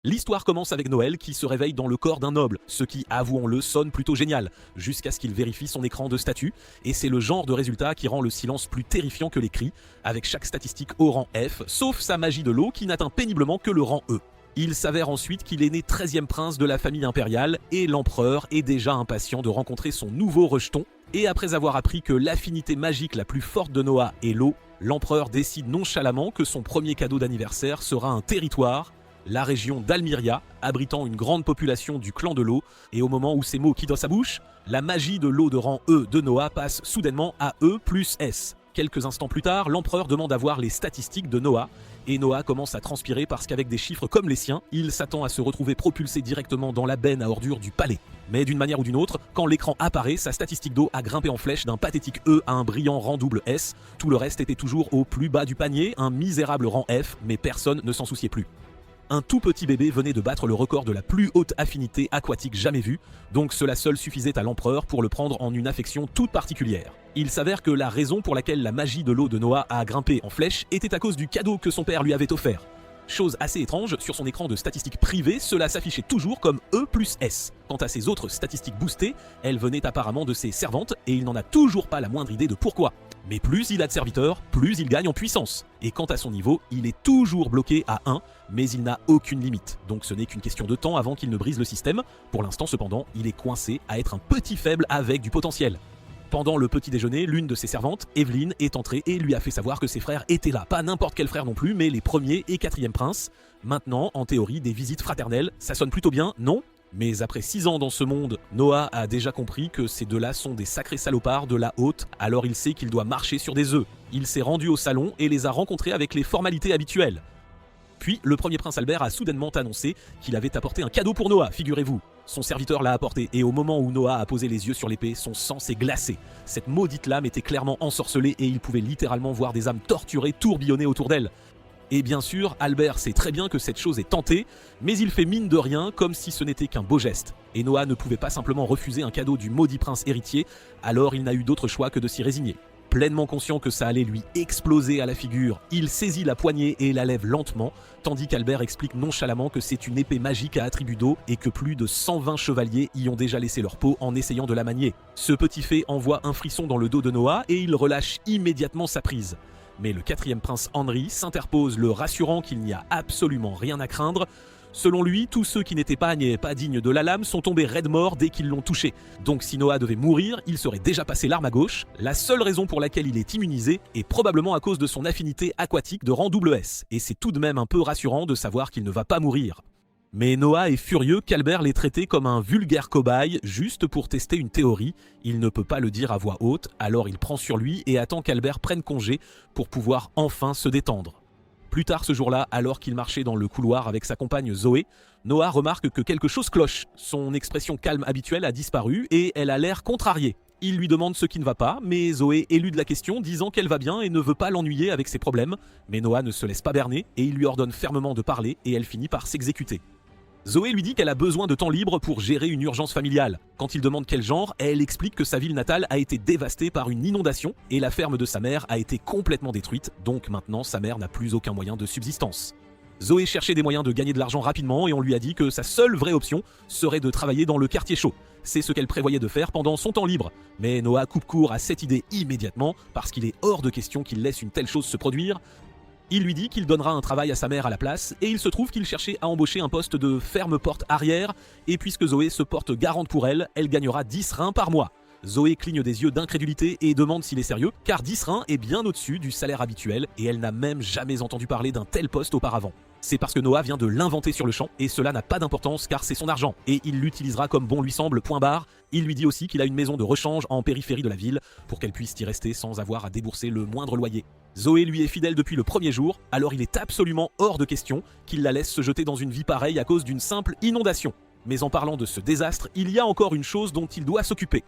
L'histoire commence avec Noël qui se réveille dans le corps d'un noble, ce qui, avouons-le, sonne plutôt génial, jusqu'à ce qu'il vérifie son écran de statut, et c'est le genre de résultat qui rend le silence plus terrifiant que les cris, avec chaque statistique au rang F, sauf sa magie de l'eau qui n'atteint péniblement que le rang E. Il s'avère ensuite qu'il est né 13e prince de la famille impériale, et l'empereur est déjà impatient de rencontrer son nouveau rejeton, et après avoir appris que l'affinité magique la plus forte de Noah est l'eau, l'empereur décide nonchalamment que son premier cadeau d'anniversaire sera un territoire, la région d'Almiria, abritant une grande population du clan de l'eau, et au moment où ces mots quittent sa bouche, la magie de l'eau de rang E de Noah passe soudainement à E plus S. Quelques instants plus tard, l'empereur demande à voir les statistiques de Noah, et Noah commence à transpirer parce qu'avec des chiffres comme les siens, il s'attend à se retrouver propulsé directement dans la benne à ordures du palais. Mais d'une manière ou d'une autre, quand l'écran apparaît, sa statistique d'eau a grimpé en flèche d'un pathétique E à un brillant rang double S, tout le reste était toujours au plus bas du panier, un misérable rang F, mais personne ne s'en souciait plus. Un tout petit bébé venait de battre le record de la plus haute affinité aquatique jamais vue, donc cela seul suffisait à l'empereur pour le prendre en une affection toute particulière. Il s'avère que la raison pour laquelle la magie de l'eau de Noah a grimpé en flèche était à cause du cadeau que son père lui avait offert. Chose assez étrange, sur son écran de statistiques privées, cela s'affichait toujours comme E plus S. Quant à ses autres statistiques boostées, elles venaient apparemment de ses servantes, et il n'en a toujours pas la moindre idée de pourquoi. Mais plus il a de serviteurs, plus il gagne en puissance. Et quant à son niveau, il est toujours bloqué à 1, mais il n'a aucune limite. Donc ce n'est qu'une question de temps avant qu'il ne brise le système. Pour l'instant cependant, il est coincé à être un petit faible avec du potentiel. Pendant le petit déjeuner, l'une de ses servantes, Evelyne, est entrée et lui a fait savoir que ses frères étaient là. Pas n'importe quel frère non plus, mais les premiers et 4e princes. Maintenant, en théorie, des visites fraternelles, ça sonne plutôt bien, non ? Mais après 6 ans dans ce monde, Noah a déjà compris que ces deux-là sont des sacrés salopards de la haute, alors il sait qu'il doit marcher sur des œufs. Il s'est rendu au salon et les a rencontrés avec les formalités habituelles. Puis, le premier prince Albert a soudainement annoncé qu'il avait apporté un cadeau pour Noah, figurez-vous. Son serviteur l'a apporté, et au moment où Noah a posé les yeux sur l'épée, son sang s'est glacé. Cette maudite lame était clairement ensorcelée et il pouvait littéralement voir des âmes torturées tourbillonner autour d'elle. Et bien sûr, Albert sait très bien que cette chose est tentée, mais il fait mine de rien comme si ce n'était qu'un beau geste. Et Noah ne pouvait pas simplement refuser un cadeau du maudit prince héritier, alors il n'a eu d'autre choix que de s'y résigner. Pleinement conscient que ça allait lui exploser à la figure, il saisit la poignée et la lève lentement, tandis qu'Albert explique nonchalamment que c'est une épée magique à attribut d'eau et que plus de 120 chevaliers y ont déjà laissé leur peau en essayant de la manier. Ce petit fait envoie un frisson dans le dos de Noah et il relâche immédiatement sa prise. Mais le 4e prince Henri s'interpose, le rassurant qu'il n'y a absolument rien à craindre. Selon lui, tous ceux qui n'étaient pas dignes de la lame sont tombés raide morts dès qu'ils l'ont touché. Donc si Noah devait mourir, il serait déjà passé l'arme à gauche. La seule raison pour laquelle il est immunisé est probablement à cause de son affinité aquatique de rang double S. Et c'est tout de même un peu rassurant de savoir qu'il ne va pas mourir. Mais Noah est furieux qu'Albert l'ait traité comme un vulgaire cobaye juste pour tester une théorie. Il ne peut pas le dire à voix haute, alors il prend sur lui et attend qu'Albert prenne congé pour pouvoir enfin se détendre. Plus tard ce jour-là, alors qu'il marchait dans le couloir avec sa compagne Zoé, Noah remarque que quelque chose cloche. Son expression calme habituelle a disparu et elle a l'air contrariée. Il lui demande ce qui ne va pas, mais Zoé élude la question disant qu'elle va bien et ne veut pas l'ennuyer avec ses problèmes. Mais Noah ne se laisse pas berner et il lui ordonne fermement de parler et elle finit par s'exécuter. Zoé lui dit qu'elle a besoin de temps libre pour gérer une urgence familiale. Quand il demande quel genre, elle explique que sa ville natale a été dévastée par une inondation et la ferme de sa mère a été complètement détruite, donc maintenant sa mère n'a plus aucun moyen de subsistance. Zoé cherchait des moyens de gagner de l'argent rapidement et on lui a dit que sa seule vraie option serait de travailler dans le quartier chaud. C'est ce qu'elle prévoyait de faire pendant son temps libre. Mais Noah coupe court à cette idée immédiatement parce qu'il est hors de question qu'il laisse une telle chose se produire. Il lui dit qu'il donnera un travail à sa mère à la place, et il se trouve qu'il cherchait à embaucher un poste de ferme-porte arrière, et puisque Zoé se porte garante pour elle, elle gagnera 10 reins par mois. Zoé cligne des yeux d'incrédulité et demande s'il est sérieux, car 10 reins est bien au-dessus du salaire habituel, et elle n'a même jamais entendu parler d'un tel poste auparavant. C'est parce que Noah vient de l'inventer sur le champ, et cela n'a pas d'importance car c'est son argent, et il l'utilisera comme bon lui semble, point barre. Il lui dit aussi qu'il a une maison de rechange en périphérie de la ville, pour qu'elle puisse y rester sans avoir à débourser le moindre loyer. Zoé lui est fidèle depuis le premier jour, alors il est absolument hors de question qu'il la laisse se jeter dans une vie pareille à cause d'une simple inondation. Mais en parlant de ce désastre, il y a encore une chose dont il doit s'occuper.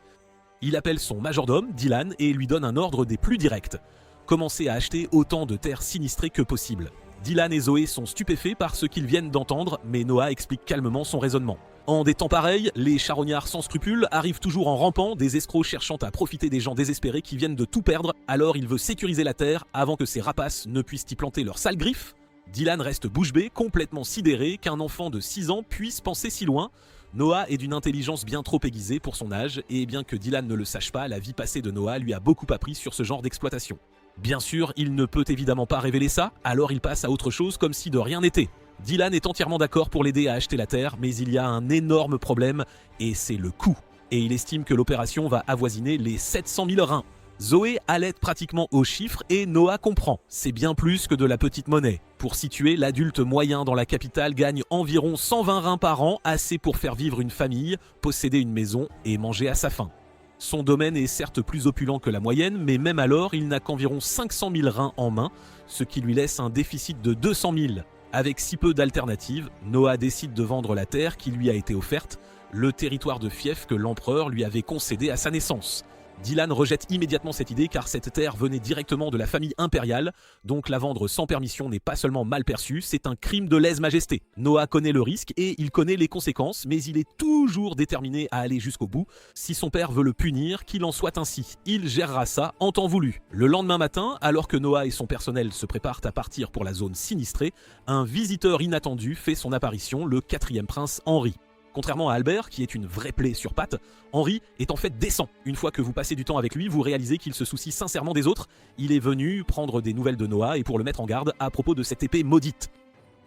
Il appelle son majordome, Dylan, et lui donne un ordre des plus directs. Commencer à acheter autant de terres sinistrées que possible. Dylan et Zoé sont stupéfaits par ce qu'ils viennent d'entendre, mais Noah explique calmement son raisonnement. En des temps pareils, les charognards sans scrupules arrivent toujours en rampant, des escrocs cherchant à profiter des gens désespérés qui viennent de tout perdre, alors il veut sécuriser la terre avant que ces rapaces ne puissent y planter leurs sales griffes. Dylan reste bouche bée, complètement sidéré qu'un enfant de 6 ans puisse penser si loin. Noah est d'une intelligence bien trop aiguisée pour son âge, et bien que Dylan ne le sache pas, la vie passée de Noah lui a beaucoup appris sur ce genre d'exploitation. Bien sûr, il ne peut évidemment pas révéler ça, alors il passe à autre chose comme si de rien n'était. Dylan est entièrement d'accord pour l'aider à acheter la terre, mais il y a un énorme problème, et c'est le coût. Et il estime que l'opération va avoisiner les 700 000 reins. Zoé allait pratiquement aux chiffres et Noah comprend, c'est bien plus que de la petite monnaie. Pour situer, l'adulte moyen dans la capitale gagne environ 120 reins par an, assez pour faire vivre une famille, posséder une maison et manger à sa faim. Son domaine est certes plus opulent que la moyenne, mais même alors, il n'a qu'environ 500 000 reins en main, ce qui lui laisse un déficit de 200 000. Avec si peu d'alternatives, Noah décide de vendre la terre qui lui a été offerte, le territoire de fief que l'empereur lui avait concédé à sa naissance. Dylan rejette immédiatement cette idée car cette terre venait directement de la famille impériale, donc la vendre sans permission n'est pas seulement mal perçu, c'est un crime de lèse-majesté. Noah connaît le risque et il connaît les conséquences, mais il est toujours déterminé à aller jusqu'au bout. Si son père veut le punir, qu'il en soit ainsi. Il gérera ça en temps voulu. Le lendemain matin, alors que Noah et son personnel se préparent à partir pour la zone sinistrée, un visiteur inattendu fait son apparition, le 4e prince Henri. Contrairement à Albert, qui est une vraie plaie sur pattes, Henri est en fait décent. Une fois que vous passez du temps avec lui, vous réalisez qu'il se soucie sincèrement des autres. Il est venu prendre des nouvelles de Noah et pour le mettre en garde à propos de cette épée maudite.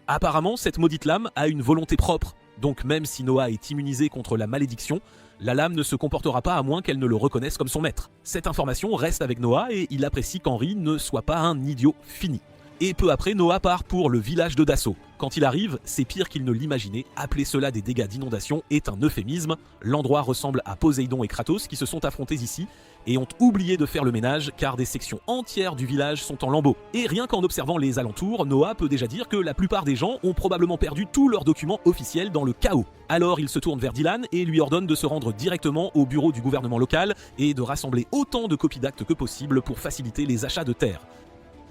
Apparemment, cette maudite lame a une volonté propre, donc même si Noah est immunisé contre la malédiction, la lame ne se comportera pas à moins qu'elle ne le reconnaisse comme son maître. Cette information reste avec Noah et il apprécie qu'Henri ne soit pas un idiot fini. Et peu après, Noah part pour le village de Dasso. Quand il arrive, c'est pire qu'il ne l'imaginait. Appeler cela des dégâts d'inondation est un euphémisme. L'endroit ressemble à Poséidon et Kratos qui se sont affrontés ici et ont oublié de faire le ménage car des sections entières du village sont en lambeaux. Et rien qu'en observant les alentours, Noah peut déjà dire que la plupart des gens ont probablement perdu tous leurs documents officiels dans le chaos. Alors il se tourne vers Dylan et lui ordonne de se rendre directement au bureau du gouvernement local et de rassembler autant de copies d'actes que possible pour faciliter les achats de terres.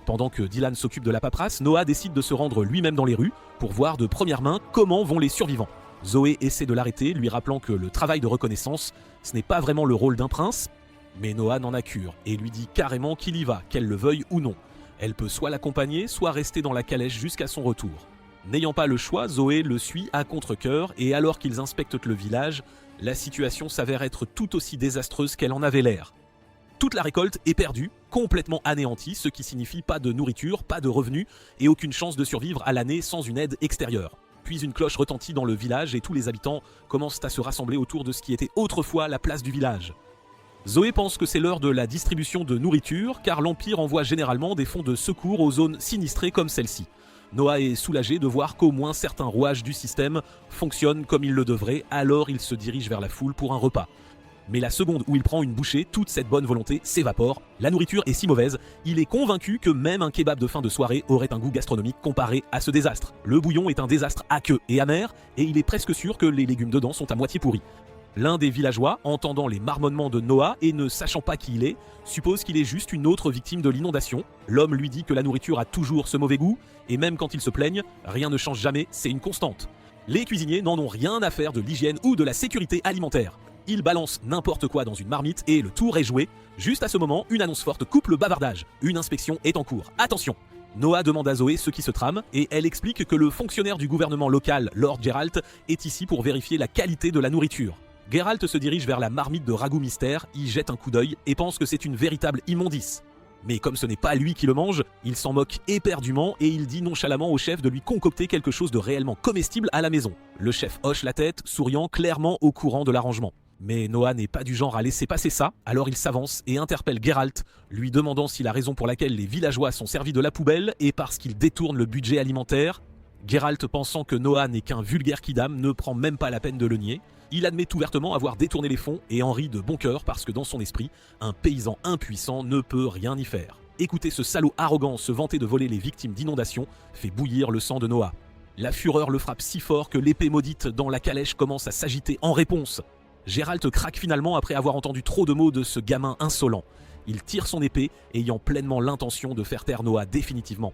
Pendant que Dylan s'occupe de la paperasse, Noah décide de se rendre lui-même dans les rues pour voir de première main comment vont les survivants. Zoé essaie de l'arrêter, lui rappelant que le travail de reconnaissance, ce n'est pas vraiment le rôle d'un prince, mais Noah n'en a cure et lui dit carrément qu'il y va, qu'elle le veuille ou non. Elle peut soit l'accompagner, soit rester dans la calèche jusqu'à son retour. N'ayant pas le choix, Zoé le suit à contre-cœur et alors qu'ils inspectent le village, la situation s'avère être tout aussi désastreuse qu'elle en avait l'air. Toute la récolte est perdue, complètement anéantie, ce qui signifie pas de nourriture, pas de revenus et aucune chance de survivre à l'année sans une aide extérieure. Puis une cloche retentit dans le village et tous les habitants commencent à se rassembler autour de ce qui était autrefois la place du village. Zoé pense que c'est l'heure de la distribution de nourriture car l'Empire envoie généralement des fonds de secours aux zones sinistrées comme celle-ci. Noah est soulagé de voir qu'au moins certains rouages du système fonctionnent comme ils le devraient, alors il se dirige vers la foule pour un repas. Mais la seconde où il prend une bouchée, toute cette bonne volonté s'évapore. La nourriture est si mauvaise, il est convaincu que même un kebab de fin de soirée aurait un goût gastronomique comparé à ce désastre. Le bouillon est un désastre aqueux et amer, et il est presque sûr que les légumes dedans sont à moitié pourris. L'un des villageois, entendant les marmonnements de Noah et ne sachant pas qui il est, suppose qu'il est juste une autre victime de l'inondation. L'homme lui dit que la nourriture a toujours ce mauvais goût, et même quand ils se plaignent, rien ne change jamais, c'est une constante. Les cuisiniers n'en ont rien à faire de l'hygiène ou de la sécurité alimentaire. Ils balancent n'importe quoi dans une marmite et le tour est joué. Juste à ce moment, une annonce forte coupe le bavardage. Une inspection est en cours. Attention! Noah demande à Zoé ce qui se trame et elle explique que le fonctionnaire du gouvernement local, Lord Geralt, est ici pour vérifier la qualité de la nourriture. Geralt se dirige vers la marmite de ragoût mystère, y jette un coup d'œil et pense que c'est une véritable immondice. Mais comme ce n'est pas lui qui le mange, il s'en moque éperdument et il dit nonchalamment au chef de lui concocter quelque chose de réellement comestible à la maison. Le chef hoche la tête, souriant clairement au courant de l'arrangement. Mais Noah n'est pas du genre à laisser passer ça, alors il s'avance et interpelle Geralt, lui demandant si la raison pour laquelle les villageois sont servis de la poubelle est parce qu'ils détournent le budget alimentaire. Geralt, pensant que Noah n'est qu'un vulgaire kidam, ne prend même pas la peine de le nier. Il admet ouvertement avoir détourné les fonds et en rit de bon cœur parce que dans son esprit, un paysan impuissant ne peut rien y faire. Écouter ce salaud arrogant se vanter de voler les victimes d'inondations fait bouillir le sang de Noah. La fureur le frappe si fort que l'épée maudite dans la calèche commence à s'agiter en réponse. Geralt craque finalement après avoir entendu trop de mots de ce gamin insolent. Il tire son épée, ayant pleinement l'intention de faire taire Noah définitivement.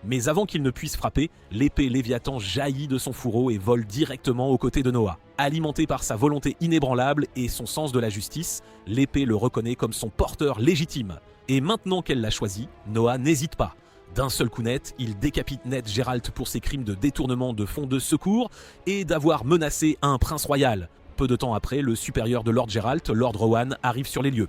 Mais avant qu'il ne puisse frapper, l'épée Léviathan jaillit de son fourreau et vole directement aux côtés de Noah. Alimentée par sa volonté inébranlable et son sens de la justice, l'épée le reconnaît comme son porteur légitime. Et maintenant qu'elle l'a choisi, Noah n'hésite pas. D'un seul coup net, il décapite net Geralt pour ses crimes de détournement de fonds de secours et d'avoir menacé un prince royal. Peu de temps après, le supérieur de Lord Geralt, Lord Rohan, arrive sur les lieux.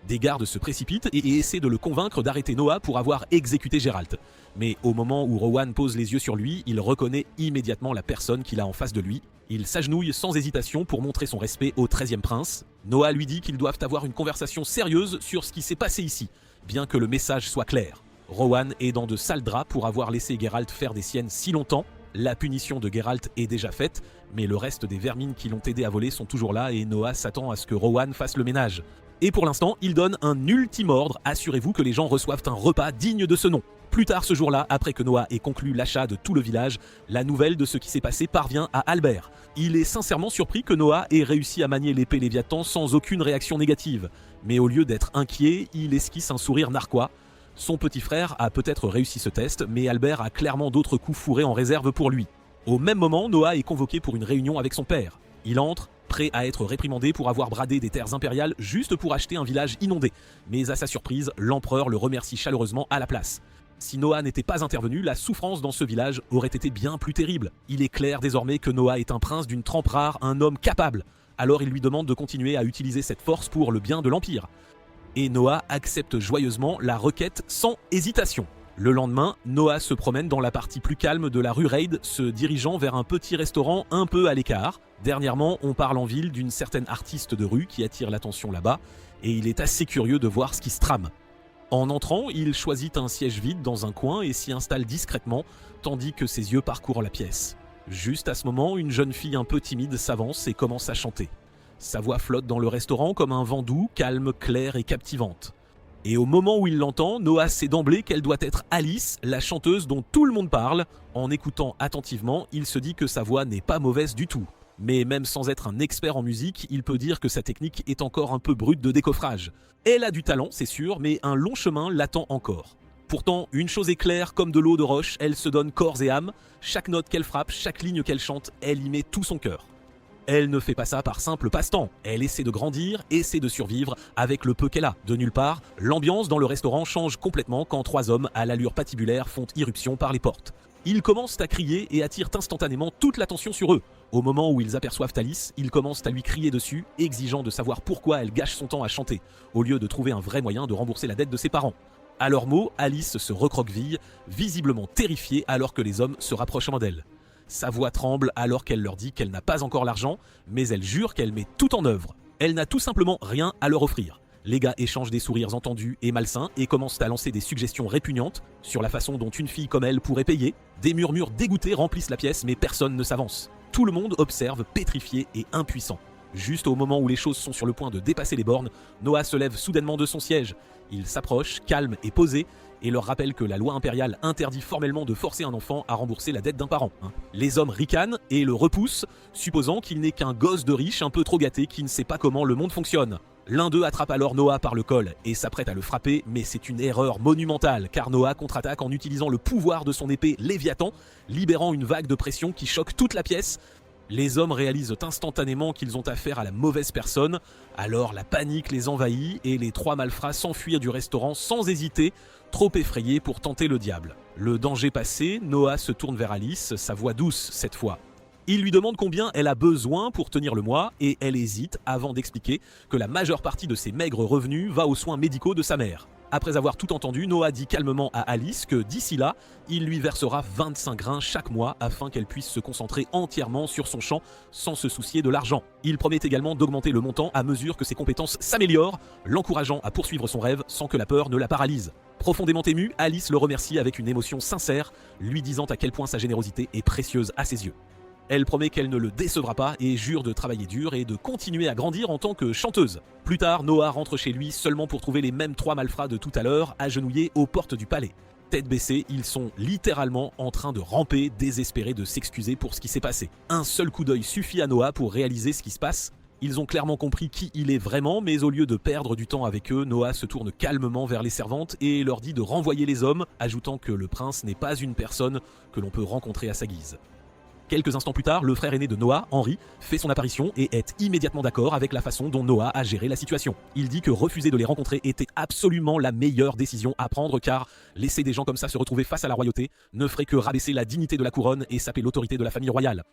Des gardes se précipitent et essaient de le convaincre d'arrêter Noah pour avoir exécuté Geralt. Mais au moment où Rohan pose les yeux sur lui, il reconnaît immédiatement la personne qu'il a en face de lui. Il s'agenouille sans hésitation pour montrer son respect au 13e prince. Noah lui dit qu'ils doivent avoir une conversation sérieuse sur ce qui s'est passé ici, bien que le message soit clair. Rohan est dans de sales draps pour avoir laissé Geralt faire des siennes si longtemps. La punition de Geralt est déjà faite, mais le reste des vermines qui l'ont aidé à voler sont toujours là et Noah s'attend à ce que Rohan fasse le ménage. Et pour l'instant, il donne un ultime ordre, assurez-vous que les gens reçoivent un repas digne de ce nom. Plus tard ce jour-là, après que Noah ait conclu l'achat de tout le village, la nouvelle de ce qui s'est passé parvient à Albert. Il est sincèrement surpris que Noah ait réussi à manier l'épée Léviathan sans aucune réaction négative. Mais au lieu d'être inquiet, il esquisse un sourire narquois. Son petit frère a peut-être réussi ce test, mais Albert a clairement d'autres coups fourrés en réserve pour lui. Au même moment, Noah est convoqué pour une réunion avec son père. Il entre, prêt à être réprimandé pour avoir bradé des terres impériales juste pour acheter un village inondé. Mais à sa surprise, l'empereur le remercie chaleureusement à la place. Si Noah n'était pas intervenu, la souffrance dans ce village aurait été bien plus terrible. Il est clair désormais que Noah est un prince d'une trempe rare, un homme capable. Alors il lui demande de continuer à utiliser cette force pour le bien de l'Empire. Et Noah accepte joyeusement la requête sans hésitation. Le lendemain, Noah se promène dans la partie plus calme de la rue Raid, se dirigeant vers un petit restaurant un peu à l'écart. Dernièrement, on parle en ville d'une certaine artiste de rue qui attire l'attention là-bas, et il est assez curieux de voir ce qui se trame. En entrant, il choisit un siège vide dans un coin et s'y installe discrètement, tandis que ses yeux parcourent la pièce. Juste à ce moment, une jeune fille un peu timide s'avance et commence à chanter. Sa voix flotte dans le restaurant comme un vent doux, calme, claire et captivante. Et au moment où il l'entend, Noah sait d'emblée qu'elle doit être Alice, la chanteuse dont tout le monde parle. En écoutant attentivement, il se dit que sa voix n'est pas mauvaise du tout. Mais même sans être un expert en musique, il peut dire que sa technique est encore un peu brute de décoffrage. Elle a du talent, c'est sûr, mais un long chemin l'attend encore. Pourtant, une chose est claire, comme de l'eau de roche, elle se donne corps et âme. Chaque note qu'elle frappe, chaque ligne qu'elle chante, elle y met tout son cœur. Elle ne fait pas ça par simple passe-temps, elle essaie de grandir, essaie de survivre avec le peu qu'elle a. De nulle part, l'ambiance dans le restaurant change complètement quand 3 hommes à l'allure patibulaire font irruption par les portes. Ils commencent à crier et attirent instantanément toute l'attention sur eux. Au moment où ils aperçoivent Alice, ils commencent à lui crier dessus, exigeant de savoir pourquoi elle gâche son temps à chanter, au lieu de trouver un vrai moyen de rembourser la dette de ses parents. À leurs mots, Alice se recroqueville, visiblement terrifiée alors que les hommes se rapprochent d'elle. Sa voix tremble alors qu'elle leur dit qu'elle n'a pas encore l'argent, mais elle jure qu'elle met tout en œuvre. Elle n'a tout simplement rien à leur offrir. Les gars échangent des sourires entendus et malsains et commencent à lancer des suggestions répugnantes sur la façon dont une fille comme elle pourrait payer. Des murmures dégoûtés remplissent la pièce, mais personne ne s'avance. Tout le monde observe, pétrifié et impuissant. Juste au moment où les choses sont sur le point de dépasser les bornes, Noah se lève soudainement de son siège. Il s'approche, calme et posé, et leur rappelle que la loi impériale interdit formellement de forcer un enfant à rembourser la dette d'un parent. Les hommes ricanent et le repoussent, supposant qu'il n'est qu'un gosse de riche un peu trop gâté qui ne sait pas comment le monde fonctionne. L'un d'eux attrape alors Noah par le col et s'apprête à le frapper, mais c'est une erreur monumentale, car Noah contre-attaque en utilisant le pouvoir de son épée Léviathan, libérant une vague de pression qui choque toute la pièce. Les hommes réalisent instantanément qu'ils ont affaire à la mauvaise personne, alors la panique les envahit et les 3 malfrats s'enfuirent du restaurant sans hésiter, trop effrayés pour tenter le diable. Le danger passé, Noah se tourne vers Alice, sa voix douce cette fois. Il lui demande combien elle a besoin pour tenir le mois et elle hésite avant d'expliquer que la majeure partie de ses maigres revenus va aux soins médicaux de sa mère. Après avoir tout entendu, Noah dit calmement à Alice que d'ici là, il lui versera 25 grains chaque mois afin qu'elle puisse se concentrer entièrement sur son champ sans se soucier de l'argent. Il promet également d'augmenter le montant à mesure que ses compétences s'améliorent, l'encourageant à poursuivre son rêve sans que la peur ne la paralyse. Profondément émue, Alice le remercie avec une émotion sincère, lui disant à quel point sa générosité est précieuse à ses yeux. Elle promet qu'elle ne le décevra pas et jure de travailler dur et de continuer à grandir en tant que chanteuse. Plus tard, Noah rentre chez lui seulement pour trouver les mêmes 3 malfrats de tout à l'heure, agenouillés aux portes du palais. Tête baissée, ils sont littéralement en train de ramper, désespérés de s'excuser pour ce qui s'est passé. Un seul coup d'œil suffit à Noah pour réaliser ce qui se passe. Ils ont clairement compris qui il est vraiment, mais au lieu de perdre du temps avec eux, Noah se tourne calmement vers les servantes et leur dit de renvoyer les hommes, ajoutant que le prince n'est pas une personne que l'on peut rencontrer à sa guise. Quelques instants plus tard, le frère aîné de Noah, Henry, fait son apparition et est immédiatement d'accord avec la façon dont Noah a géré la situation. Il dit que refuser de les rencontrer était absolument la meilleure décision à prendre car laisser des gens comme ça se retrouver face à la royauté ne ferait que rabaisser la dignité de la couronne et saper l'autorité de la famille royale.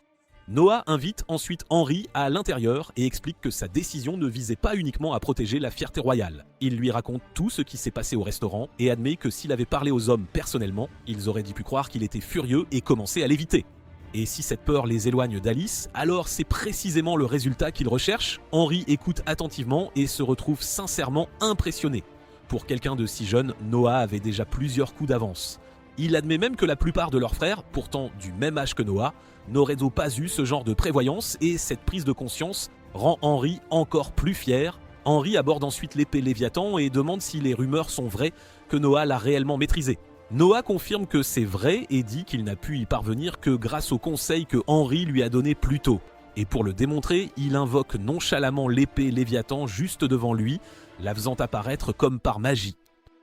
Noah invite ensuite Henry à l'intérieur et explique que sa décision ne visait pas uniquement à protéger la fierté royale. Il lui raconte tout ce qui s'est passé au restaurant et admet que s'il avait parlé aux hommes personnellement, ils auraient pu croire qu'il était furieux et commencer à l'éviter. Et si cette peur les éloigne d'Alice, alors c'est précisément le résultat qu'il recherche. Henry écoute attentivement et se retrouve sincèrement impressionné. Pour quelqu'un de si jeune, Noah avait déjà plusieurs coups d'avance. Il admet même que la plupart de leurs frères, pourtant du même âge que Noah, n'auraient pas eu ce genre de prévoyance et cette prise de conscience rend Henry encore plus fier. Henry aborde ensuite l'épée Léviathan et demande si les rumeurs sont vraies que Noah l'a réellement maîtrisée. Noah confirme que c'est vrai et dit qu'il n'a pu y parvenir que grâce au conseil que Henry lui a donné plus tôt. Et pour le démontrer, il invoque nonchalamment l'épée Léviathan juste devant lui, la faisant apparaître comme par magie.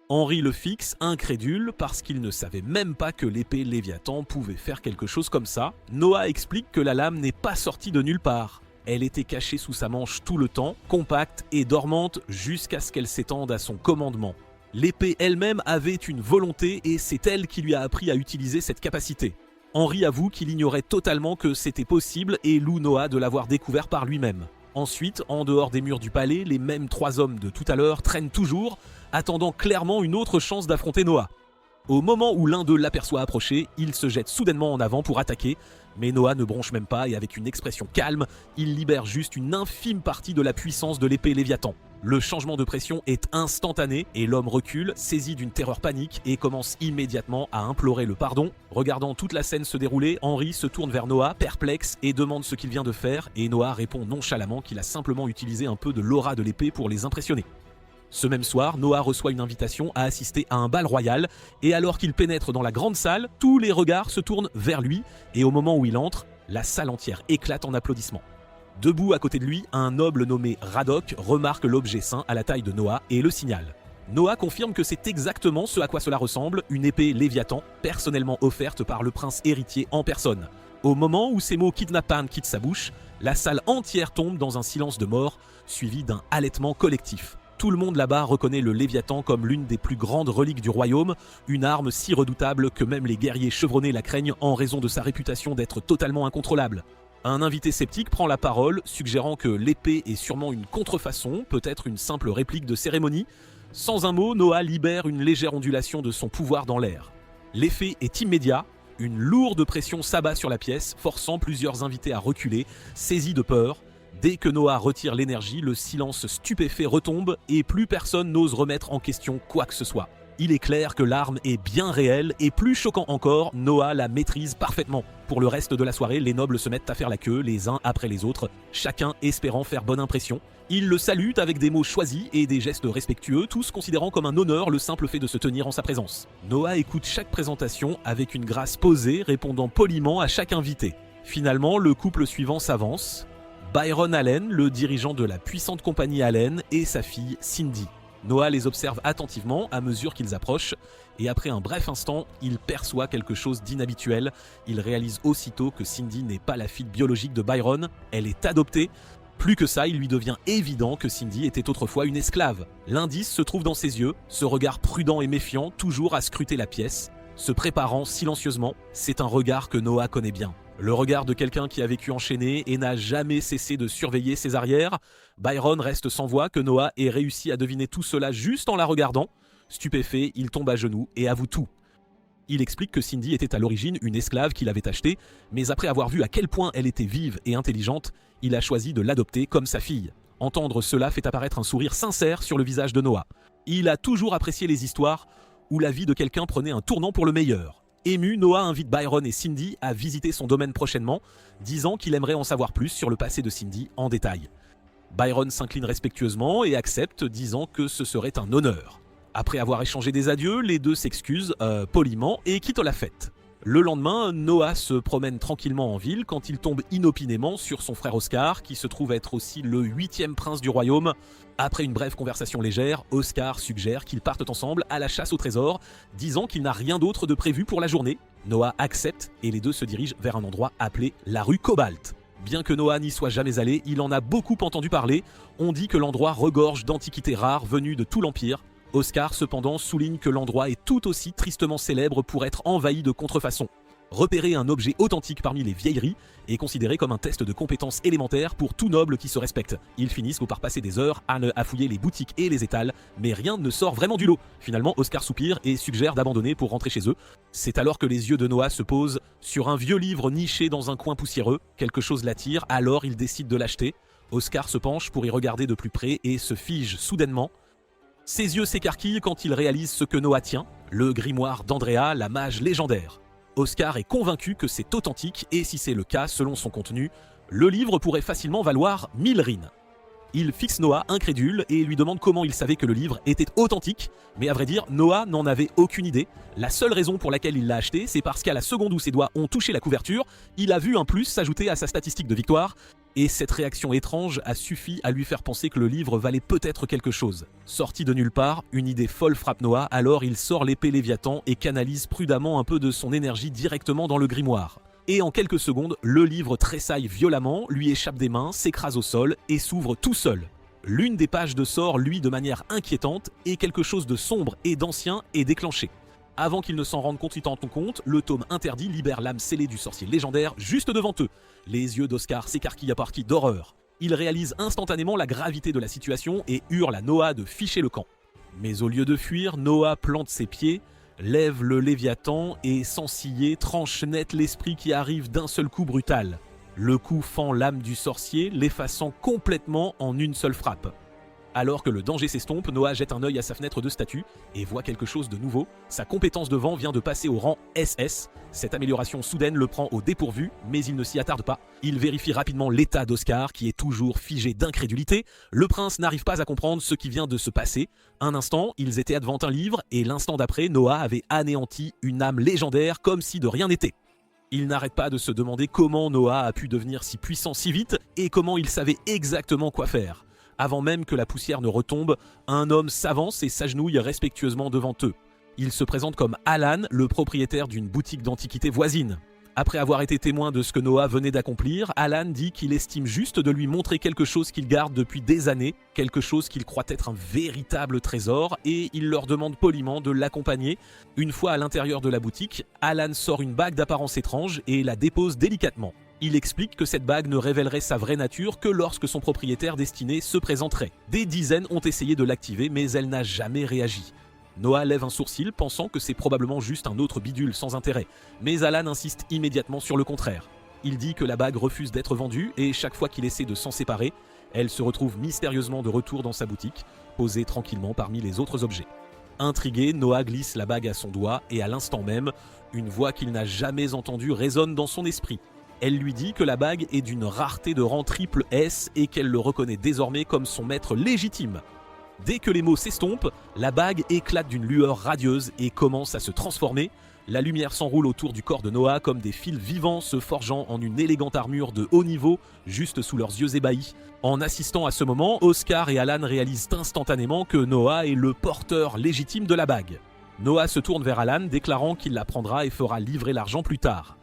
Henry le fixe, incrédule, parce qu'il ne savait même pas que l'épée Léviathan pouvait faire quelque chose comme ça. Noah explique que la lame n'est pas sortie de nulle part. Elle était cachée sous sa manche tout le temps, compacte et dormante jusqu'à ce qu'elle s'étende à son commandement. L'épée elle-même avait une volonté et c'est elle qui lui a appris à utiliser cette capacité. Henry avoue qu'il ignorait totalement que c'était possible et loue Noah de l'avoir découvert par lui-même. Ensuite, en dehors des murs du palais, les mêmes 3 hommes de tout à l'heure traînent toujours, attendant clairement une autre chance d'affronter Noah. Au moment où l'un d'eux l'aperçoit approcher, il se jette soudainement en avant pour attaquer, mais Noah ne bronche même pas et avec une expression calme, il libère juste une infime partie de la puissance de l'épée Léviathan. Le changement de pression est instantané et l'homme recule, saisi d'une terreur panique et commence immédiatement à implorer le pardon. Regardant toute la scène se dérouler, Henry se tourne vers Noah, perplexe, et demande ce qu'il vient de faire, et Noah répond nonchalamment qu'il a simplement utilisé un peu de l'aura de l'épée pour les impressionner. Ce même soir, Noah reçoit une invitation à assister à un bal royal, et alors qu'il pénètre dans la grande salle, tous les regards se tournent vers lui, et au moment où il entre, la salle entière éclate en applaudissements. Debout à côté de lui, un noble nommé Radok remarque l'objet saint à la taille de Noah et le signale. Noah confirme que c'est exactement ce à quoi cela ressemble, une épée Léviathan, personnellement offerte par le prince héritier en personne. Au moment où ces mots kidnappants quittent sa bouche, la salle entière tombe dans un silence de mort, suivi d'un halètement collectif. Tout le monde là-bas reconnaît le Léviathan comme l'une des plus grandes reliques du royaume, une arme si redoutable que même les guerriers chevronnés la craignent en raison de sa réputation d'être totalement incontrôlable. Un invité sceptique prend la parole, suggérant que l'épée est sûrement une contrefaçon, peut-être une simple réplique de cérémonie. Sans un mot, Noah libère une légère ondulation de son pouvoir dans l'air. L'effet est immédiat, une lourde pression s'abat sur la pièce, forçant plusieurs invités à reculer, saisis de peur. Dès que Noah retire l'énergie, le silence stupéfait retombe et plus personne n'ose remettre en question quoi que ce soit. Il est clair que l'arme est bien réelle et plus choquant encore, Noah la maîtrise parfaitement. Pour le reste de la soirée, les nobles se mettent à faire la queue les uns après les autres, chacun espérant faire bonne impression. Ils le saluent avec des mots choisis et des gestes respectueux, tous considérant comme un honneur le simple fait de se tenir en sa présence. Noah écoute chaque présentation avec une grâce posée, répondant poliment à chaque invité. Finalement, le couple suivant s'avance. Byron Allen, le dirigeant de la puissante compagnie Allen, et sa fille Cindy. Noah les observe attentivement à mesure qu'ils approchent, et après un bref instant, il perçoit quelque chose d'inhabituel. Il réalise aussitôt que Cindy n'est pas la fille biologique de Byron, elle est adoptée. Plus que ça, il lui devient évident que Cindy était autrefois une esclave. L'indice se trouve dans ses yeux, ce regard prudent et méfiant, toujours à scruter la pièce, se préparant silencieusement. C'est un regard que Noah connaît bien. Le regard de quelqu'un qui a vécu enchaîné et n'a jamais cessé de surveiller ses arrières. Byron reste sans voix que Noah ait réussi à deviner tout cela juste en la regardant. Stupéfait, il tombe à genoux et avoue tout. Il explique que Cindy était à l'origine une esclave qu'il avait achetée, mais après avoir vu à quel point elle était vive et intelligente, il a choisi de l'adopter comme sa fille. Entendre cela fait apparaître un sourire sincère sur le visage de Noah. Il a toujours apprécié les histoires où la vie de quelqu'un prenait un tournant pour le meilleur. Ému, Noah invite Byron et Cindy à visiter son domaine prochainement, disant qu'il aimerait en savoir plus sur le passé de Cindy en détail. Byron s'incline respectueusement et accepte, disant que ce serait un honneur. Après avoir échangé des adieux, les deux s'excusent poliment et quittent la fête. Le lendemain, Noah se promène tranquillement en ville quand il tombe inopinément sur son frère Oscar, qui se trouve être aussi le 8e prince du royaume. Après une brève conversation légère, Oscar suggère qu'ils partent ensemble à la chasse au trésor, disant qu'il n'a rien d'autre de prévu pour la journée. Noah accepte et les deux se dirigent vers un endroit appelé la rue Cobalt. Bien que Noah n'y soit jamais allé, il en a beaucoup entendu parler. On dit que l'endroit regorge d'antiquités rares venues de tout l'Empire. Oscar, cependant, souligne que l'endroit est tout aussi tristement célèbre pour être envahi de contrefaçons. Repérer un objet authentique parmi les vieilleries est considéré comme un test de compétence élémentaire pour tout noble qui se respecte. Ils finissent par passer des heures à fouiller les boutiques et les étals, mais rien ne sort vraiment du lot. Finalement, Oscar soupire et suggère d'abandonner pour rentrer chez eux. C'est alors que les yeux de Noah se posent sur un vieux livre niché dans un coin poussiéreux. Quelque chose l'attire, alors il décide de l'acheter. Oscar se penche pour y regarder de plus près et se fige soudainement. Ses yeux s'écarquillent quand il réalise ce que Noah tient, le grimoire d'Andrea, la mage légendaire. Oscar est convaincu que c'est authentique et si c'est le cas, selon son contenu, le livre pourrait facilement valoir 1000 rines. Il fixe Noah incrédule et lui demande comment il savait que le livre était authentique, mais à vrai dire, Noah n'en avait aucune idée. La seule raison pour laquelle il l'a acheté, c'est parce qu'à la seconde où ses doigts ont touché la couverture, il a vu un plus s'ajouter à sa statistique de victoire, et cette réaction étrange a suffi à lui faire penser que le livre valait peut-être quelque chose. Sorti de nulle part, une idée folle frappe Noah, alors il sort l'épée Léviathan et canalise prudemment un peu de son énergie directement dans le grimoire. Et en quelques secondes, le livre tressaille violemment, lui échappe des mains, s'écrase au sol et s'ouvre tout seul. L'une des pages de sort, lui, de manière inquiétante, et quelque chose de sombre et d'ancien est déclenché. Avant qu'ils ne s'en rendent compte, le tome interdit libère l'âme scellée du sorcier légendaire juste devant eux. Les yeux d'Oscar s'écarquillent à partie d'horreur. Il réalise instantanément la gravité de la situation et hurle à Noah de ficher le camp. Mais au lieu de fuir, Noah plante ses pieds, lève le Léviathan et, sans ciller, tranche net l'esprit qui arrive d'un seul coup brutal. Le coup fend l'âme du sorcier, l'effaçant complètement en une seule frappe. Alors que le danger s'estompe, Noah jette un œil à sa fenêtre de statue et voit quelque chose de nouveau. Sa compétence de vent vient de passer au rang SS. Cette amélioration soudaine le prend au dépourvu, mais il ne s'y attarde pas. Il vérifie rapidement l'état d'Oscar, qui est toujours figé d'incrédulité. Le prince n'arrive pas à comprendre ce qui vient de se passer. Un instant, ils étaient devant un livre, et l'instant d'après, Noah avait anéanti une âme légendaire comme si de rien n'était. Il n'arrête pas de se demander comment Noah a pu devenir si puissant si vite, et comment il savait exactement quoi faire. Avant même que la poussière ne retombe, un homme s'avance et s'agenouille respectueusement devant eux. Il se présente comme Alan, le propriétaire d'une boutique d'antiquités voisine. Après avoir été témoin de ce que Noah venait d'accomplir, Alan dit qu'il estime juste de lui montrer quelque chose qu'il garde depuis des années, quelque chose qu'il croit être un véritable trésor, et il leur demande poliment de l'accompagner. Une fois à l'intérieur de la boutique, Alan sort une bague d'apparence étrange et la dépose délicatement. Il explique que cette bague ne révélerait sa vraie nature que lorsque son propriétaire destiné se présenterait. Des dizaines ont essayé de l'activer, mais elle n'a jamais réagi. Noah lève un sourcil, pensant que c'est probablement juste un autre bidule sans intérêt. Mais Alan insiste immédiatement sur le contraire. Il dit que la bague refuse d'être vendue, et chaque fois qu'il essaie de s'en séparer, elle se retrouve mystérieusement de retour dans sa boutique, posée tranquillement parmi les autres objets. Intrigué, Noah glisse la bague à son doigt, et à l'instant même, une voix qu'il n'a jamais entendue résonne dans son esprit. Elle lui dit que la bague est d'une rareté de rang triple S et qu'elle le reconnaît désormais comme son maître légitime. Dès que les mots s'estompent, la bague éclate d'une lueur radieuse et commence à se transformer. La lumière s'enroule autour du corps de Noah comme des fils vivants se forgeant en une élégante armure de haut niveau, juste sous leurs yeux ébahis. En assistant à ce moment, Oscar et Alan réalisent instantanément que Noah est le porteur légitime de la bague. Noah se tourne vers Alan, déclarant qu'il la prendra et fera livrer l'argent plus tard.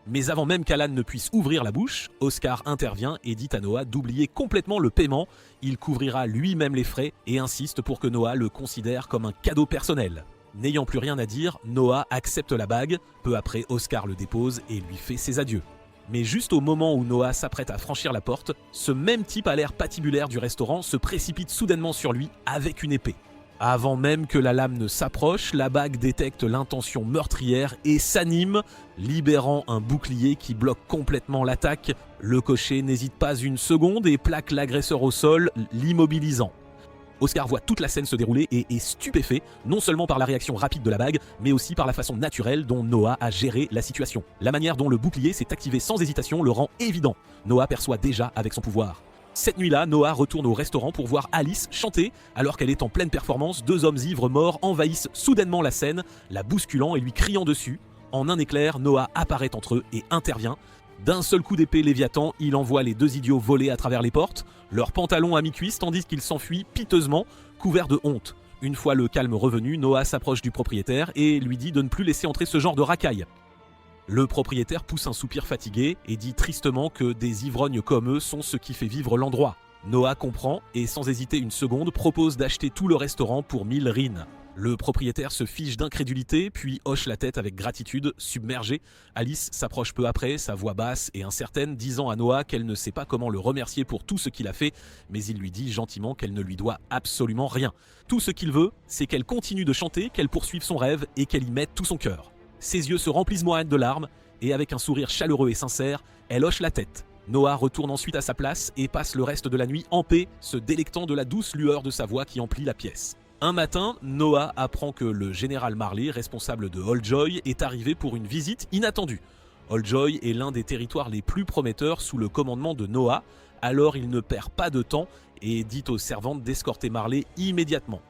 Mais avant même qu'Alan ne puisse ouvrir la bouche, Oscar intervient et dit à Noah d'oublier complètement le paiement. Il couvrira lui-même les frais et insiste pour que Noah le considère comme un cadeau personnel. N'ayant plus rien à dire, Noah accepte la bague. Peu après, Oscar le dépose et lui fait ses adieux. Mais juste au moment où Noah s'apprête à franchir la porte, ce même type à l'air patibulaire du restaurant se précipite soudainement sur lui avec une épée. Avant même que la lame ne s'approche, la bague détecte l'intention meurtrière et s'anime, libérant un bouclier qui bloque complètement l'attaque. Le cocher n'hésite pas une seconde et plaque l'agresseur au sol, l'immobilisant. Oscar voit toute la scène se dérouler et est stupéfait, non seulement par la réaction rapide de la bague, mais aussi par la façon naturelle dont Noah a géré la situation. La manière dont le bouclier s'est activé sans hésitation le rend évident. Noah perçoit déjà avec son pouvoir. Cette nuit-là, Noah retourne au restaurant pour voir Alice chanter. Alors qu'elle est en pleine performance, deux hommes ivres morts envahissent soudainement la scène, la bousculant et lui criant dessus. En un éclair, Noah apparaît entre eux et intervient. D'un seul coup d'épée Léviathan, il envoie les deux idiots voler à travers les portes, leurs pantalons à mi-cuisse tandis qu'ils s'enfuient piteusement, couverts de honte. Une fois le calme revenu, Noah s'approche du propriétaire et lui dit de ne plus laisser entrer ce genre de racailles. Le propriétaire pousse un soupir fatigué et dit tristement que des ivrognes comme eux sont ce qui fait vivre l'endroit. Noah comprend et sans hésiter une seconde propose d'acheter tout le restaurant pour 1000 rines. Le propriétaire se fige d'incrédulité puis hoche la tête avec gratitude, submergée. Alice s'approche peu après, sa voix basse et incertaine, disant à Noah qu'elle ne sait pas comment le remercier pour tout ce qu'il a fait, mais il lui dit gentiment qu'elle ne lui doit absolument rien. Tout ce qu'il veut, c'est qu'elle continue de chanter, qu'elle poursuive son rêve et qu'elle y mette tout son cœur. Ses yeux se remplissent moyennes de larmes et avec un sourire chaleureux et sincère, elle hoche la tête. Noah retourne ensuite à sa place et passe le reste de la nuit en paix, se délectant de la douce lueur de sa voix qui emplit la pièce. Un matin, Noah apprend que le général Marley, responsable de Alljoy, est arrivé pour une visite inattendue. Alljoy est l'un des territoires les plus prometteurs sous le commandement de Noah, alors il ne perd pas de temps et dit aux servantes d'escorter Marley immédiatement.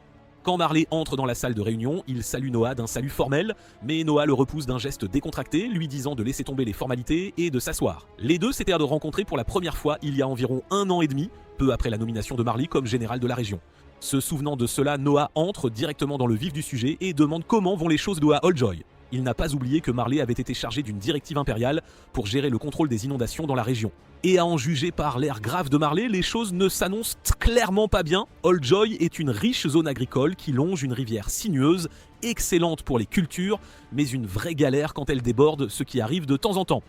Quand Marley entre dans la salle de réunion, il salue Noah d'un salut formel, mais Noah le repousse d'un geste décontracté, lui disant de laisser tomber les formalités et de s'asseoir. Les deux s'étaient rencontrés pour la première fois il y a environ 1 an et demi, peu après la nomination de Marley comme général de la région. Se souvenant de cela, Noah entre directement dans le vif du sujet et demande comment vont les choses à Alljoy. Il n'a pas oublié que Marley avait été chargé d'une directive impériale pour gérer le contrôle des inondations dans la région. Et à en juger par l'air grave de Marley, les choses ne s'annoncent clairement pas bien. Alljoy est une riche zone agricole qui longe une rivière sinueuse, excellente pour les cultures, mais une vraie galère quand elle déborde, ce qui arrive de temps en temps.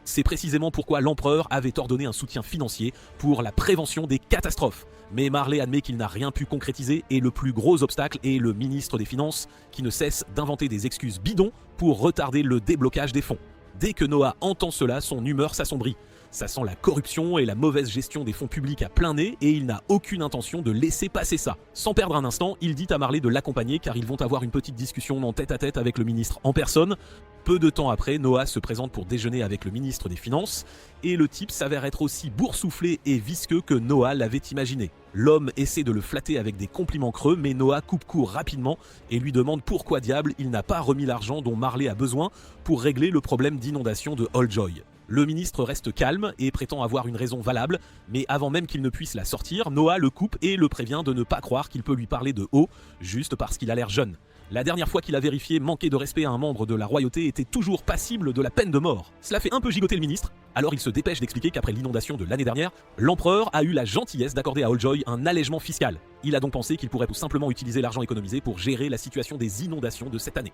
C'est précisément pourquoi l'empereur avait ordonné un soutien financier pour la prévention des catastrophes. Mais Marley admet qu'il n'a rien pu concrétiser et le plus gros obstacle est le ministre des Finances qui ne cesse d'inventer des excuses bidons pour retarder le déblocage des fonds. Dès que Noah entend cela, son humeur s'assombrit. Ça sent la corruption et la mauvaise gestion des fonds publics à plein nez et il n'a aucune intention de laisser passer ça. Sans perdre un instant, il dit à Marley de l'accompagner car ils vont avoir une petite discussion en tête-à-tête avec le ministre en personne. Peu de temps après, Noah se présente pour déjeuner avec le ministre des Finances et le type s'avère être aussi boursouflé et visqueux que Noah l'avait imaginé. L'homme essaie de le flatter avec des compliments creux mais Noah coupe court rapidement et lui demande pourquoi diable il n'a pas remis l'argent dont Marley a besoin pour régler le problème d'inondation de Alljoy. Le ministre reste calme et prétend avoir une raison valable, mais avant même qu'il ne puisse la sortir, Noah le coupe et le prévient de ne pas croire qu'il peut lui parler de haut, juste parce qu'il a l'air jeune. La dernière fois qu'il a vérifié manquer de respect à un membre de la royauté était toujours passible de la peine de mort. Cela fait un peu gigoter le ministre, alors il se dépêche d'expliquer qu'après l'inondation de l'année dernière, l'empereur a eu la gentillesse d'accorder à Alljoy un allègement fiscal. Il a donc pensé qu'il pourrait tout simplement utiliser l'argent économisé pour gérer la situation des inondations de cette année.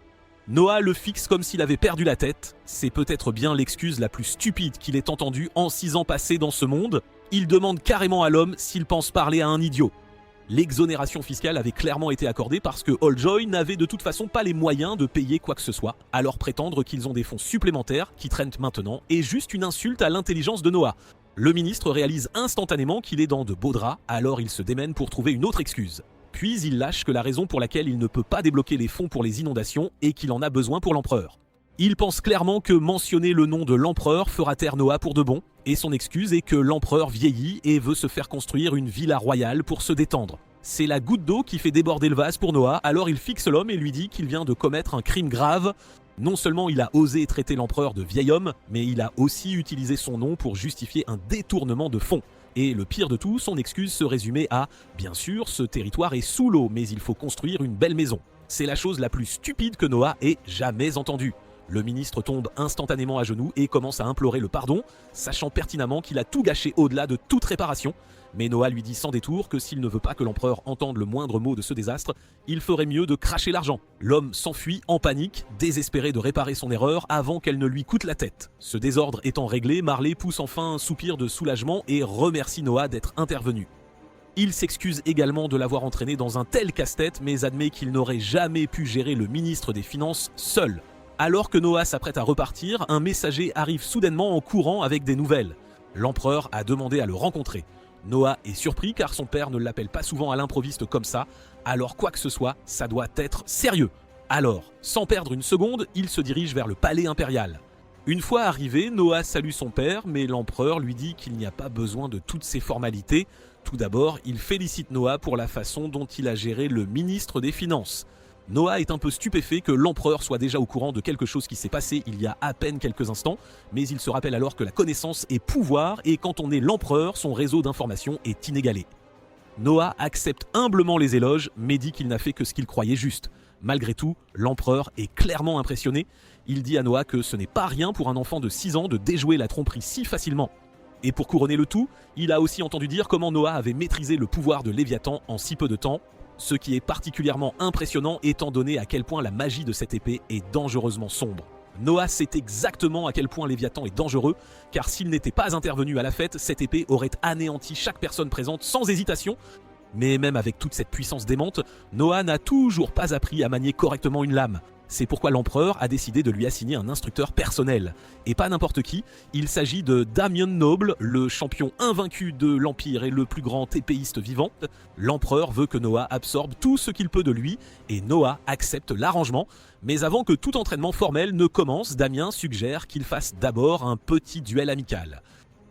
Noah le fixe comme s'il avait perdu la tête. C'est peut-être bien l'excuse la plus stupide qu'il ait entendue en 6 ans passés dans ce monde. Il demande carrément à l'homme s'il pense parler à un idiot. L'exonération fiscale avait clairement été accordée parce que Alljoy n'avait de toute façon pas les moyens de payer quoi que ce soit. Alors prétendre qu'ils ont des fonds supplémentaires qui traînent maintenant est juste une insulte à l'intelligence de Noah. Le ministre réalise instantanément qu'il est dans de beaux draps, alors il se démène pour trouver une autre excuse. Puis il lâche que la raison pour laquelle il ne peut pas débloquer les fonds pour les inondations est qu'il en a besoin pour l'empereur. Il pense clairement que mentionner le nom de l'empereur fera taire Noah pour de bon, et son excuse est que l'empereur vieillit et veut se faire construire une villa royale pour se détendre. C'est la goutte d'eau qui fait déborder le vase pour Noah, alors il fixe l'homme et lui dit qu'il vient de commettre un crime grave. Non seulement il a osé traiter l'empereur de vieil homme, mais il a aussi utilisé son nom pour justifier un détournement de fonds. Et le pire de tout, son excuse se résumait à « Bien sûr, ce territoire est sous l'eau, mais il faut construire une belle maison ». C'est la chose la plus stupide que Noah ait jamais entendue. Le ministre tombe instantanément à genoux et commence à implorer le pardon, sachant pertinemment qu'il a tout gâché au-delà de toute réparation. Mais Noah lui dit sans détour que s'il ne veut pas que l'empereur entende le moindre mot de ce désastre, il ferait mieux de cracher l'argent. L'homme s'enfuit en panique, désespéré de réparer son erreur avant qu'elle ne lui coûte la tête. Ce désordre étant réglé, Marley pousse enfin un soupir de soulagement et remercie Noah d'être intervenu. Il s'excuse également de l'avoir entraîné dans un tel casse-tête, mais admet qu'il n'aurait jamais pu gérer le ministre des Finances seul. Alors que Noah s'apprête à repartir, un messager arrive soudainement en courant avec des nouvelles. L'empereur a demandé à le rencontrer. Noah est surpris car son père ne l'appelle pas souvent à l'improviste comme ça, alors quoi que ce soit, ça doit être sérieux. Alors, sans perdre une seconde, il se dirige vers le palais impérial. Une fois arrivé, Noah salue son père, mais l'empereur lui dit qu'il n'y a pas besoin de toutes ces formalités. Tout d'abord, il félicite Noah pour la façon dont il a géré le ministre des Finances. Noah est un peu stupéfait que l'empereur soit déjà au courant de quelque chose qui s'est passé il y a à peine quelques instants, mais il se rappelle alors que la connaissance est pouvoir et quand on est l'empereur, son réseau d'informations est inégalé. Noah accepte humblement les éloges, mais dit qu'il n'a fait que ce qu'il croyait juste. Malgré tout, l'empereur est clairement impressionné. Il dit à Noah que ce n'est pas rien pour un enfant de 6 ans de déjouer la tromperie si facilement. Et pour couronner le tout, il a aussi entendu dire comment Noah avait maîtrisé le pouvoir de Léviathan en si peu de temps, ce qui est particulièrement impressionnant étant donné à quel point la magie de cette épée est dangereusement sombre. Noah sait exactement à quel point Léviathan est dangereux, car s'il n'était pas intervenu à la fête, cette épée aurait anéanti chaque personne présente sans hésitation. Mais même avec toute cette puissance démente, Noah n'a toujours pas appris à manier correctement une lame. C'est pourquoi l'empereur a décidé de lui assigner un instructeur personnel. Et pas n'importe qui, il s'agit de Damien Noble, le champion invaincu de l'Empire et le plus grand épéiste vivant. L'empereur veut que Noah absorbe tout ce qu'il peut de lui, et Noah accepte l'arrangement. Mais avant que tout entraînement formel ne commence, Damien suggère qu'il fasse d'abord un petit duel amical.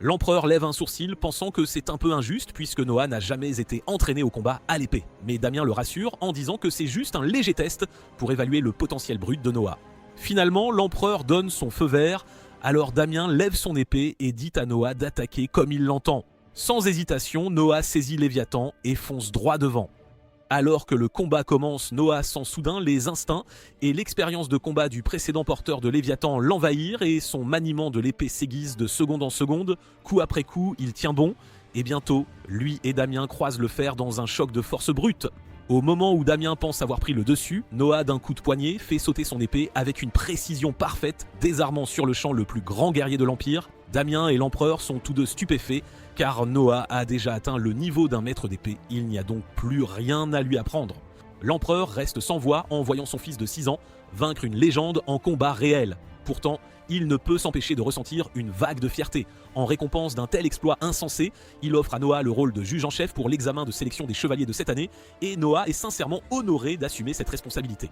L'empereur lève un sourcil, pensant que c'est un peu injuste puisque Noah n'a jamais été entraîné au combat à l'épée. Mais Damien le rassure en disant que c'est juste un léger test pour évaluer le potentiel brut de Noah. Finalement, l'empereur donne son feu vert, alors Damien lève son épée et dit à Noah d'attaquer comme il l'entend. Sans hésitation, Noah saisit Léviathan et fonce droit devant. Alors que le combat commence, Noah sent soudain les instincts et l'expérience de combat du précédent porteur de Léviathan l'envahir et son maniement de l'épée s'aiguise de seconde en seconde. Coup après coup, il tient bon et bientôt, lui et Damien croisent le fer dans un choc de force brute. Au moment où Damien pense avoir pris le dessus, Noah d'un coup de poignet fait sauter son épée avec une précision parfaite, désarmant sur le champ le plus grand guerrier de l'Empire. Damien et l'empereur sont tous deux stupéfaits car Noah a déjà atteint le niveau d'un maître d'épée, il n'y a donc plus rien à lui apprendre. L'empereur reste sans voix en voyant son fils de 6 ans vaincre une légende en combat réel. Pourtant, il ne peut s'empêcher de ressentir une vague de fierté. En récompense d'un tel exploit insensé, il offre à Noah le rôle de juge en chef pour l'examen de sélection des chevaliers de cette année, et Noah est sincèrement honoré d'assumer cette responsabilité.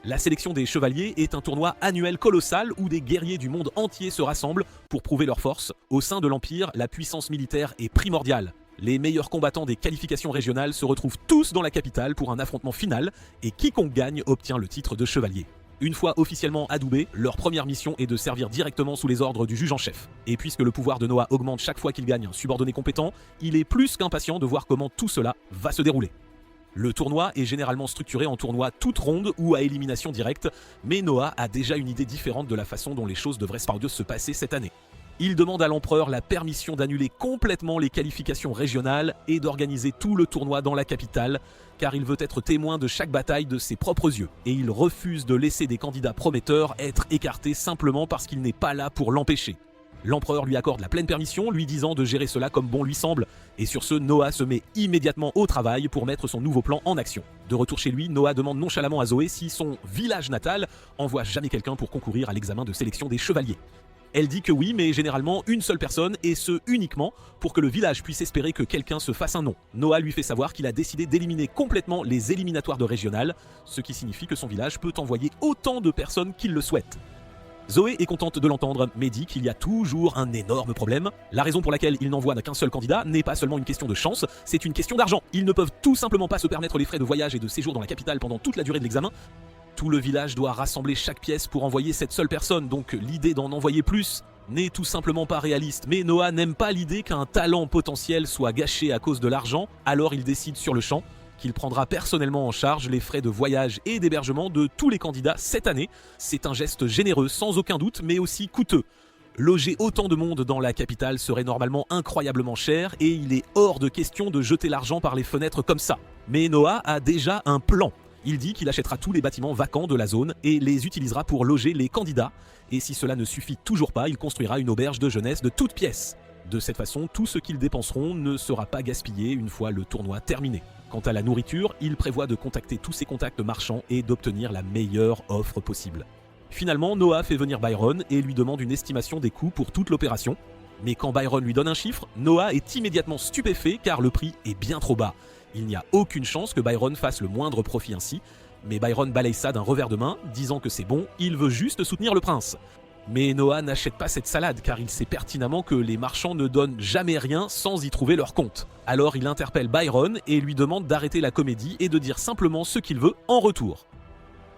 La sélection des chevaliers est un tournoi annuel colossal où des guerriers du monde entier se rassemblent pour prouver leur force. Au sein de l'Empire, la puissance militaire est primordiale. Les meilleurs combattants des qualifications régionales se retrouvent tous dans la capitale pour un affrontement final et quiconque gagne obtient le titre de chevalier. Une fois officiellement adoubés, leur première mission est de servir directement sous les ordres du juge en chef. Et puisque le pouvoir de Noah augmente chaque fois qu'il gagne un subordonné compétent, il est plus qu'impatient de voir comment tout cela va se dérouler. Le tournoi est généralement structuré en tournoi toute ronde ou à élimination directe, mais Noah a déjà une idée différente de la façon dont les choses devraient se passer cette année. Il demande à l'empereur la permission d'annuler complètement les qualifications régionales et d'organiser tout le tournoi dans la capitale, car il veut être témoin de chaque bataille de ses propres yeux, et il refuse de laisser des candidats prometteurs être écartés simplement parce qu'il n'est pas là pour l'empêcher. L'empereur lui accorde la pleine permission, lui disant de gérer cela comme bon lui semble, et sur ce, Noah se met immédiatement au travail pour mettre son nouveau plan en action. De retour chez lui, Noah demande nonchalamment à Zoé si son village natal envoie jamais quelqu'un pour concourir à l'examen de sélection des chevaliers. Elle dit que oui, mais généralement une seule personne, et ce uniquement pour que le village puisse espérer que quelqu'un se fasse un nom. Noah lui fait savoir qu'il a décidé d'éliminer complètement les éliminatoires de régional, ce qui signifie que son village peut envoyer autant de personnes qu'il le souhaite. Zoé est contente de l'entendre, mais dit qu'il y a toujours un énorme problème. La raison pour laquelle il n'envoie qu'un seul candidat n'est pas seulement une question de chance, c'est une question d'argent. Ils ne peuvent tout simplement pas se permettre les frais de voyage et de séjour dans la capitale pendant toute la durée de l'examen. Tout le village doit rassembler chaque pièce pour envoyer cette seule personne, donc l'idée d'en envoyer plus n'est tout simplement pas réaliste. Mais Noah n'aime pas l'idée qu'un talent potentiel soit gâché à cause de l'argent, alors il décide sur le champ qu'il prendra personnellement en charge les frais de voyage et d'hébergement de tous les candidats cette année. C'est un geste généreux sans aucun doute, mais aussi coûteux. Loger autant de monde dans la capitale serait normalement incroyablement cher et il est hors de question de jeter l'argent par les fenêtres comme ça. Mais Noah a déjà un plan. Il dit qu'il achètera tous les bâtiments vacants de la zone et les utilisera pour loger les candidats. Et si cela ne suffit toujours pas, il construira une auberge de jeunesse de toutes pièces. De cette façon, tout ce qu'ils dépenseront ne sera pas gaspillé une fois le tournoi terminé. Quant à la nourriture, il prévoit de contacter tous ses contacts marchands et d'obtenir la meilleure offre possible. Finalement, Noah fait venir Byron et lui demande une estimation des coûts pour toute l'opération. Mais quand Byron lui donne un chiffre, Noah est immédiatement stupéfait car le prix est bien trop bas. Il n'y a aucune chance que Byron fasse le moindre profit ainsi, mais Byron balaye ça d'un revers de main, disant que c'est bon, il veut juste soutenir le prince. Mais Noah n'achète pas cette salade car il sait pertinemment que les marchands ne donnent jamais rien sans y trouver leur compte. Alors il interpelle Byron et lui demande d'arrêter la comédie et de dire simplement ce qu'il veut en retour.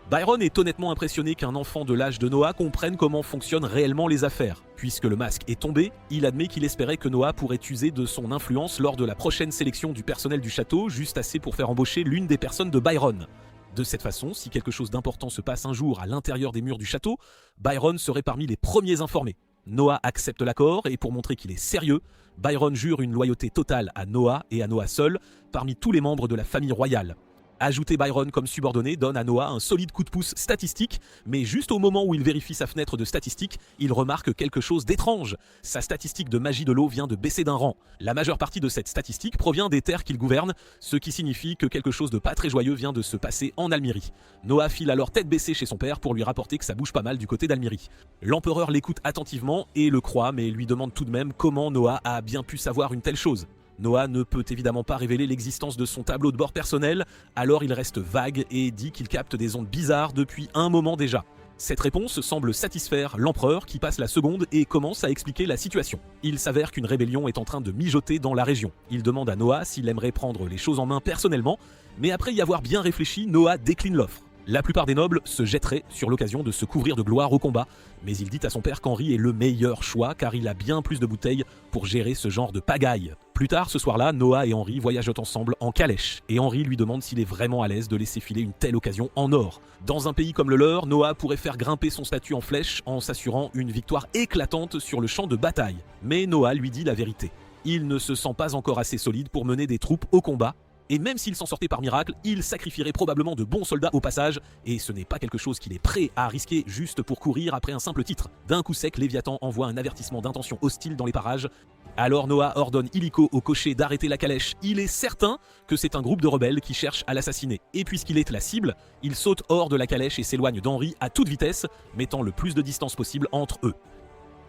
Byron est honnêtement impressionné qu'un enfant de l'âge de Noah comprenne comment fonctionnent réellement les affaires. Puisque le masque est tombé, il admet qu'il espérait que Noah pourrait user de son influence lors de la prochaine sélection du personnel du château, juste assez pour faire embaucher l'une des personnes de Byron. De cette façon, si quelque chose d'important se passe un jour à l'intérieur des murs du château, Byron serait parmi les premiers informés. Noah accepte l'accord et pour montrer qu'il est sérieux, Byron jure une loyauté totale à Noah et à Noah seul, parmi tous les membres de la famille royale. Ajouter Byron comme subordonné donne à Noah un solide coup de pouce statistique, mais juste au moment où il vérifie sa fenêtre de statistiques, il remarque quelque chose d'étrange. Sa statistique de magie de l'eau vient de baisser d'un rang. La majeure partie de cette statistique provient des terres qu'il gouverne, ce qui signifie que quelque chose de pas très joyeux vient de se passer en Almyrie. Noah file alors tête baissée chez son père pour lui rapporter que ça bouge pas mal du côté d'Almyrie. L'empereur l'écoute attentivement et le croit, mais lui demande tout de même comment Noah a bien pu savoir une telle chose. Noah ne peut évidemment pas révéler l'existence de son tableau de bord personnel, alors il reste vague et dit qu'il capte des ondes bizarres depuis un moment déjà. Cette réponse semble satisfaire l'empereur qui passe la seconde et commence à expliquer la situation. Il s'avère qu'une rébellion est en train de mijoter dans la région. Il demande à Noah s'il aimerait prendre les choses en main personnellement, mais après y avoir bien réfléchi, Noah décline l'offre. La plupart des nobles se jetteraient sur l'occasion de se couvrir de gloire au combat, mais il dit à son père qu'Henri est le meilleur choix car il a bien plus de bouteilles pour gérer ce genre de pagaille. Plus tard ce soir-là, Noah et Henri voyagent ensemble en calèche, et Henri lui demande s'il est vraiment à l'aise de laisser filer une telle occasion en or. Dans un pays comme le leur, Noah pourrait faire grimper son statut en flèche en s'assurant une victoire éclatante sur le champ de bataille. Mais Noah lui dit la vérité. Il ne se sent pas encore assez solide pour mener des troupes au combat, et même s'il s'en sortait par miracle, il sacrifierait probablement de bons soldats au passage, et ce n'est pas quelque chose qu'il est prêt à risquer juste pour courir après un simple titre. D'un coup sec, Léviathan envoie un avertissement d'intention hostile dans les parages. Alors Noah ordonne illico au cocher d'arrêter la calèche. Il est certain que c'est un groupe de rebelles qui cherche à l'assassiner. Et puisqu'il est la cible, il saute hors de la calèche et s'éloigne d'Henri à toute vitesse, mettant le plus de distance possible entre eux.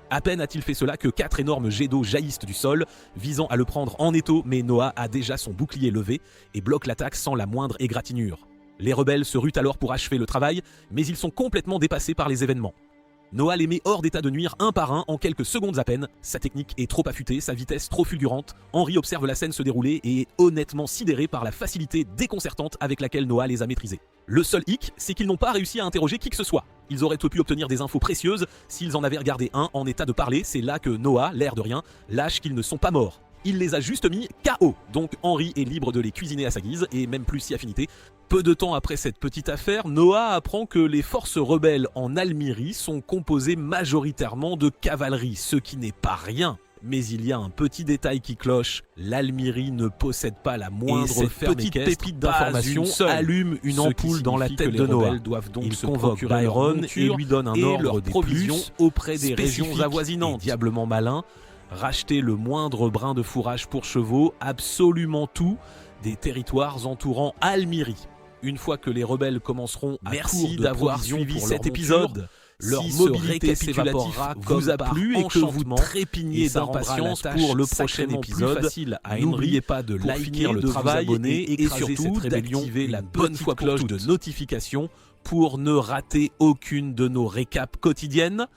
À peine a-t-il fait cela que 4 énormes jets d'eau jaillissent du sol, visant à le prendre en étau, mais Noah a déjà son bouclier levé et bloque l'attaque sans la moindre égratignure. Les rebelles se ruent alors pour achever le travail, mais ils sont complètement dépassés par les événements. Noah les met hors d'état de nuire un par un en quelques secondes à peine. Sa technique est trop affûtée, sa vitesse trop fulgurante. Henri observe la scène se dérouler et est honnêtement sidéré par la facilité déconcertante avec laquelle Noah les a maîtrisés. Le seul hic, c'est qu'ils n'ont pas réussi à interroger qui que ce soit. Ils auraient pu obtenir des infos précieuses s'ils en avaient regardé un en état de parler. C'est là que Noah, l'air de rien, lâche qu'ils ne sont pas morts. Il les a juste mis KO, donc Henri est libre de les cuisiner à sa guise, et même plus si affinité. Peu de temps après cette petite affaire, Noah apprend que les forces rebelles en Almyrie sont composées majoritairement de cavalerie, ce qui n'est pas rien. Mais il y a un petit détail qui cloche, l'Almyrie ne possède pas la moindre petite pépite d'information allume une ampoule dans la tête de Noah. Il convoque Byron et lui donne un ordre des provisions auprès des régions avoisinantes. Diablement malin, racheter le moindre brin de fourrage pour chevaux, absolument tout, des territoires entourant Almyrie. Une fois que les rebelles commenceront à court d'avoir suivi cet épisode, leur mobilité s'évaporera vous a plu et que vous trépignez d'impatience pour le prochain épisode. N'oubliez pas de liker le travail et surtout d'activer la bonne cloche de notification pour ne rater aucune de nos récaps quotidiennes.